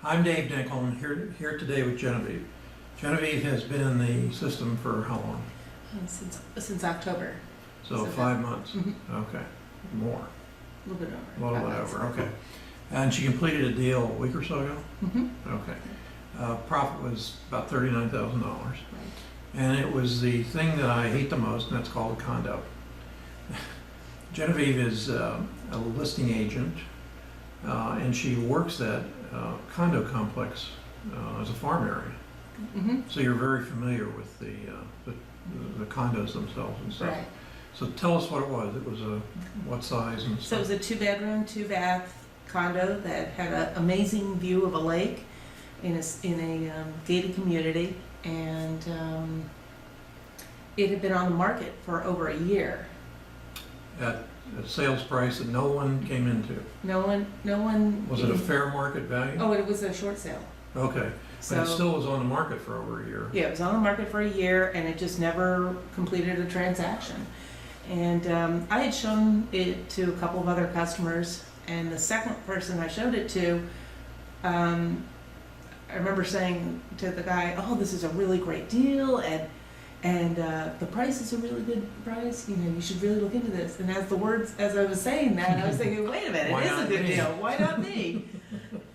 I'm Dave Dinkel, and here today with Genevieve. Genevieve has been in the system for how long? Since October. So 5 months. Okay, more. A little bit over. A little bit over. Okay. And she completed a deal a week or so ago. Okay. Profit was about $39,000, Right. and it was the thing that I hate the most, and that's called a condo. Genevieve is a listing agent, and she works that condo complex as a farm area. So you're very familiar with the condos themselves and stuff. Right. So tell us what it was. It was what size and So it stuff? was a 2-bedroom, 2-bath condo that had an amazing view of a lake in a gated community, and it had been on the market for over a year. At a sales price that no one came into. No one. Was it a fair market value? Oh, it was a short sale. Okay, So but it still was on the market for over a year. yeah, it was on the market for a year, and it just never completed a transaction. And I had shown it to a couple of other customers, and the second person I showed it to, I remember saying to the guy, "Oh, this is a really great deal, and the price is a really good price. You know, you should really look into this." And as I was saying that, I was thinking, "Wait a minute, Why it is a not good me? deal. Why not me?"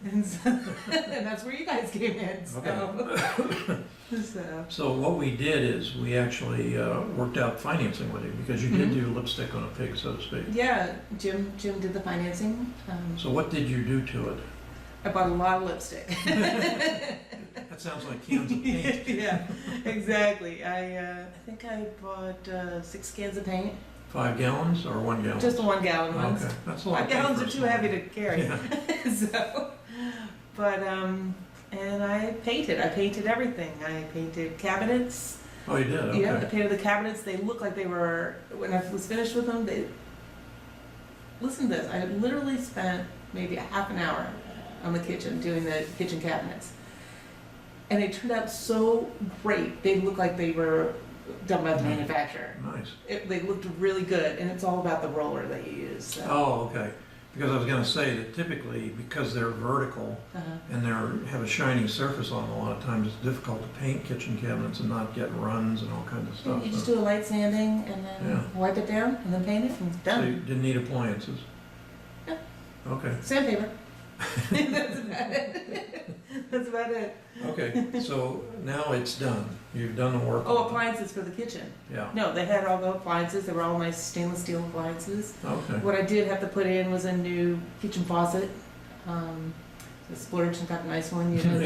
And that's where you guys came in. So what we did is we actually worked out financing with you because you did do lipstick on a pig, so to speak. Yeah, Jim did the financing. So what did you do to it? I bought a lot of lipstick. That sounds like cans of paint. Yeah, exactly. I think I bought 6 cans of paint. 5 gallons or 1 gallon? Just the 1 gallon ones. Okay, that's a lot. 5 gallons are too heavy to carry. Yeah. So, but and I painted everything. I painted cabinets. Oh, you did? Okay. Yeah, I painted the cabinets. They looked like they were, when I was finished with them, listen to this, I had literally spent maybe a half an hour on the kitchen doing the kitchen cabinets. And they turned out so great. They looked like they were done by the manufacturer. Nice. They looked really good, and it's all about the roller that you use. So. Oh, okay. Because I was going to say that typically, because they're vertical and they have a shiny surface on them, a lot of times it's difficult to paint kitchen cabinets and not get runs and all kinds of stuff. You just do a light sanding and then wipe it down and then paint it and it's So you done. didn't need appliances? No. Okay. Sandpaper. That's about it. That's about it. Okay, so now it's done. You've done the work. Oh, appliances for the kitchen. Yeah. No, they had all the appliances. They were all nice stainless steel appliances. Okay. What I did have to put in was a new kitchen faucet. The splurge and got a nice one, you know,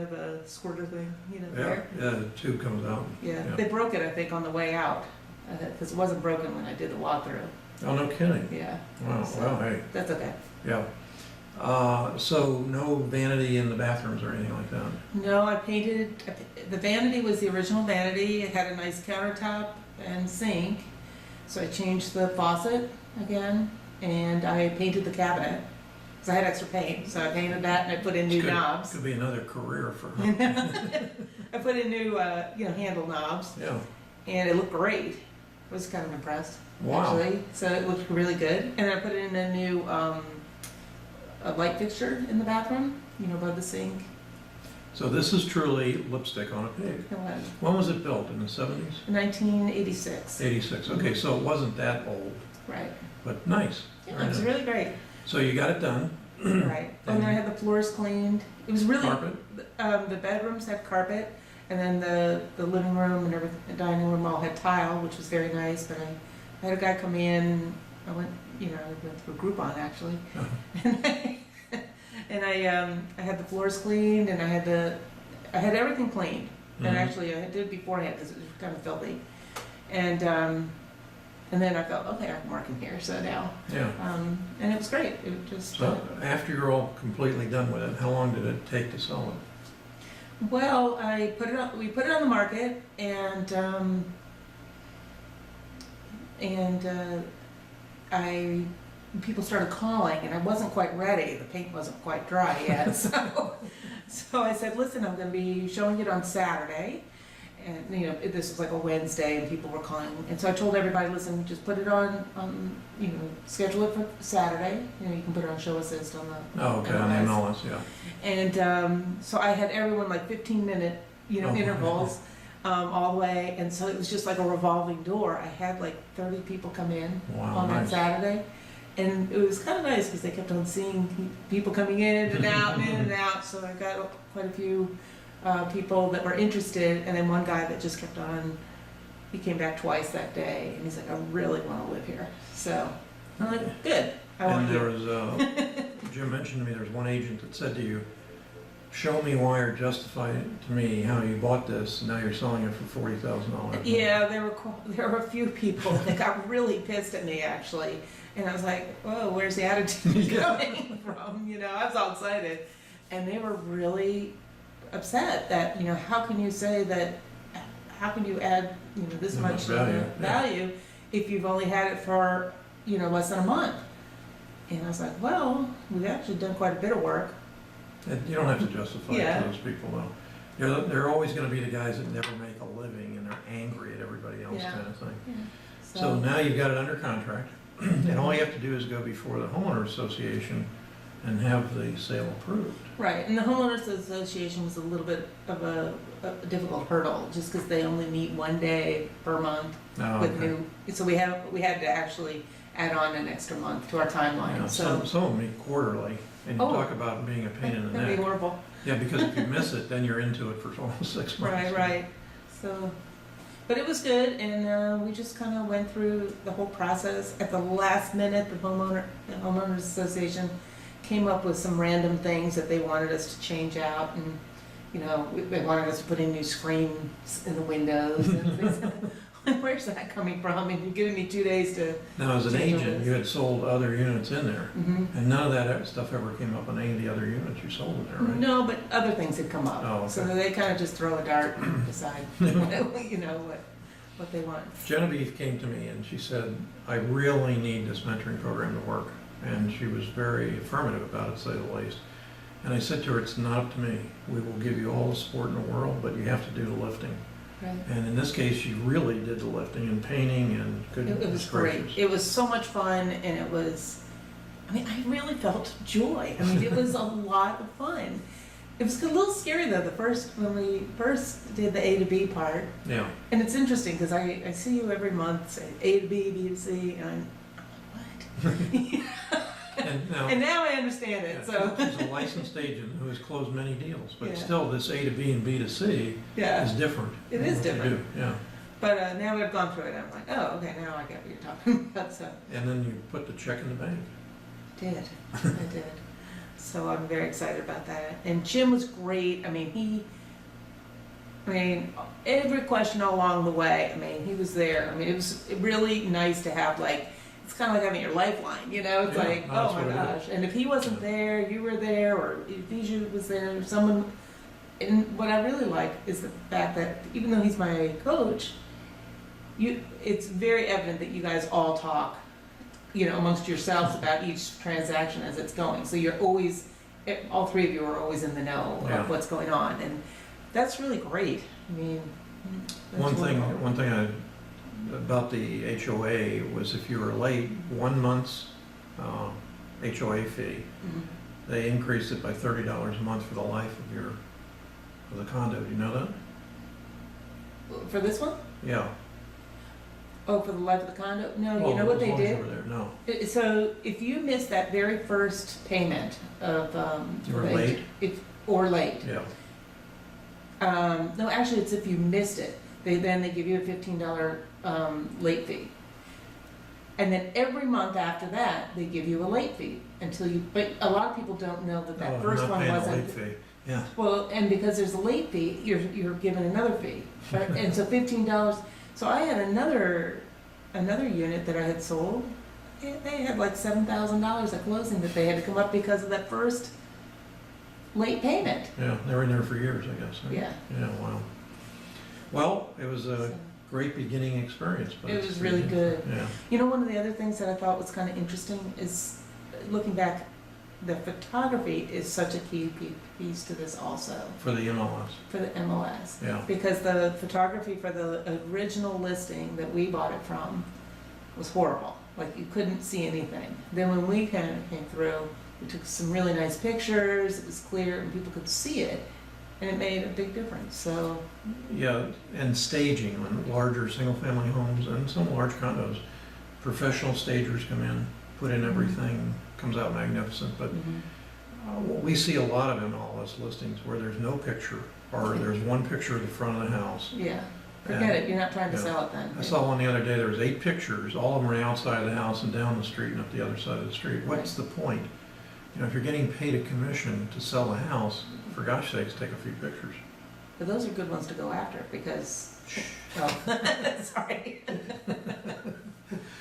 the squirter thing, Yeah, there. yeah, the tube comes out. Yeah, they broke it, I think, on the way out, because it wasn't broken when I did the walkthrough. Oh, no kidding. Yeah. Wow, So, well, hey, that's okay. yeah. So no vanity in the bathrooms or anything like that? No, the vanity was the original vanity. It had a nice countertop and sink. So I changed the faucet again, and I painted the cabinet. So I had extra paint, so I painted that and I put in new knobs. Could be another career for her. I put in new, handle knobs, Yeah. and it looked great. I was kind of impressed, Wow. actually. So it looked really good. And I put in a new a light fixture in the bathroom, above the sink. So this is truly lipstick on a pig. It was When was it built? In the 70s? 1986. 86. Okay, so it wasn't that old, Right. but nice. Yeah, Very it was nice. really great. So you got it done. Right. And then I had the floors cleaned. It was really Carpet? the bedrooms had carpet, and then the living room and everything, the dining room all had tile, which was very nice. But I had a guy come in. I went to a Groupon actually, and I had the floors cleaned, and I had everything cleaned. And actually I did it beforehand because it was kind of filthy, and then I felt, okay, I can work in here. So now, Yeah. and it was great. It just So after you're all completely done with it, how long did it take to sell it? well, we put it on the market, and people started calling, and I wasn't quite ready. The paint wasn't quite dry yet, so I said, listen, I'm going to be showing it on Saturday, and, you know, this was like a Wednesday and people were calling. And so I told everybody, listen, just put it on, you know, schedule it for Saturday. You know, you can put it on show assist on the. Oh, okay, on the MLS, yeah. And so I had everyone like 15-minute, you know, Oh, intervals all the way. And so it was just like a revolving door. I had like 30 people come in Wow, on that nice. Saturday. And it was kind of nice because they kept on seeing people coming in and out and in and out. So I got quite a few people that were interested. And then one guy that just kept on, he came back twice that day. And he's like, I really want to live here. So I'm like, good. I want And there you. was, Jim mentioned to me, there's one agent that said to you, show me why or justify to me how you bought this, and now you're selling it for $40,000. Yeah, there were a few people that got really pissed at me actually. And I was like, whoa, where's the attitude coming from? You know, I was all excited. And they were really upset that, you know, how can you say that, how can you add, you know, this much value if you've only had it for, you know, less than a month? And I was like, well, we've actually done quite a bit of work. And you don't have to justify it Yeah. to those people, though. They're always gonna be the guys that never make a living, and they're angry at everybody else, Yeah. kind of thing. Yeah. So now you've got it under contract, and all you have to do is go before the homeowners association and have the sale approved. Right, and the homeowners association was a little bit of a difficult hurdle, just because they only meet one day per month Oh, with okay. new. So we had to actually add on an extra month to our timeline. Yeah, So some of them meet quarterly, and you Oh. talk about being a pain in the that'd be neck. horrible. Yeah, because if you miss it, then you're into it for almost 6 months. Right. So, but it was good, and we just kind of went through the whole process. At the last minute, the homeowners association came up with some random things that they wanted us to change out, and you know, they wanted us to put in new screens in the windows. And things like that. Where's that coming from? And you're giving me 2 days to. Now, as an Change all agent, this. you had sold other units in there, Mhm. and none of that stuff ever came up on any of the other units you sold in there, right? No, but other things had come up. Oh, okay. So they kind of just throw a dart and decide, you know, what they want. Genevieve came to me and she said, I really need this mentoring program to work. And she was very affirmative about it, to say the least. And I said to her, it's not up to me. We will give you all the support in the world, but you have to do the lifting. Right. And in this case, she really did the lifting and painting and It goodness was great. gracious. It was so much fun, and it was, I mean, I really felt joy. I mean, it was a lot of fun. It was a little scary though, when we first did the A to B part. Yeah. And it's interesting because I see you every month say A to B, B to C, and I'm like, what? And now I understand it, so. She's a licensed agent who has closed many deals, but Yeah. still this A to B and B to C Yeah, is different. it than is what you different. do. Yeah. But now we've gone through it, I'm like, oh, okay, now I get what you're talking about, so. And then you put the check in the bank. I did. So I'm very excited about that. And Jim was great. I mean, every question along the way, I mean, he was there. I mean, it was really nice to have, like, it's kind of like having your lifeline, you know? It's Yeah, like, that's oh my what it gosh. And if he wasn't there, you were there, or if Bijou was there, someone. And what I really like is the fact that even though he's my coach, it's very evident that you guys all talk, you know, amongst yourselves about each transaction as it's going. So you're always, all three of you are always in the know Yeah. of what's going on, and that's really great. I mean, that's One wonderful. thing about the HOA was if you were late 1 month's HOA fee, Mhm. they increased it by $30 a month for the life of the condo. Do you know that? For this one? Yeah. Oh, for the life of the condo? No, Well, you know what as they long as did? you were there, no. So if you missed that very first payment of, You were the- late? or late. Yeah. No, actually, it's if you missed it. Then they give you a $15 late fee. And then every month after that, they give you a late fee until you, but a lot of people don't know that Oh, first I'm not one paying the wasn't. late fee. Yeah. Well, and because there's a late fee, you're given another fee, right? And so $15. So I had another unit that I had sold. They had like $7,000 at closing that they had to come up because of that first late payment. Yeah, they were in there for years, I guess. Huh? Yeah. Yeah, wow. Well, it was a So, great beginning experience. But it was really good. Yeah. You know, one of the other things that I thought was kind of interesting is looking back the photography is such a key piece to this also, For the MLS, for the MLS. yeah. Because the photography for the original listing that we bought it from was horrible. Like, you couldn't see anything. Then when we kind of came through, we took some really nice pictures, it was clear, and people could see it, and it made a big difference, so. Yeah, and staging on larger single-family homes and some large condos. Professional stagers come in, put in everything, comes out magnificent, but we see a lot of MLS listings where there's no picture, or there's one picture of the front of the house. Yeah, forget it, you're not trying to Yeah. sell it then. I saw one the other day, there was 8 pictures, all of them were outside of the house and down the street and up the other side of the street. What's the point? You know, if you're getting paid a commission to sell a house, for gosh sakes, take a few pictures. But those are good ones to go after, because, oh, sorry.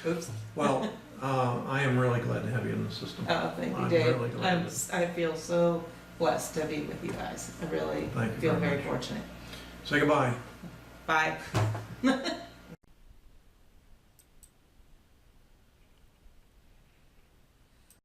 Oops. Well, I am really glad to have you in the system. Oh, thank you, I'm Dave. really glad. I feel so blessed to be with you guys. I really Thank you feel very very much. fortunate. Say goodbye. Bye.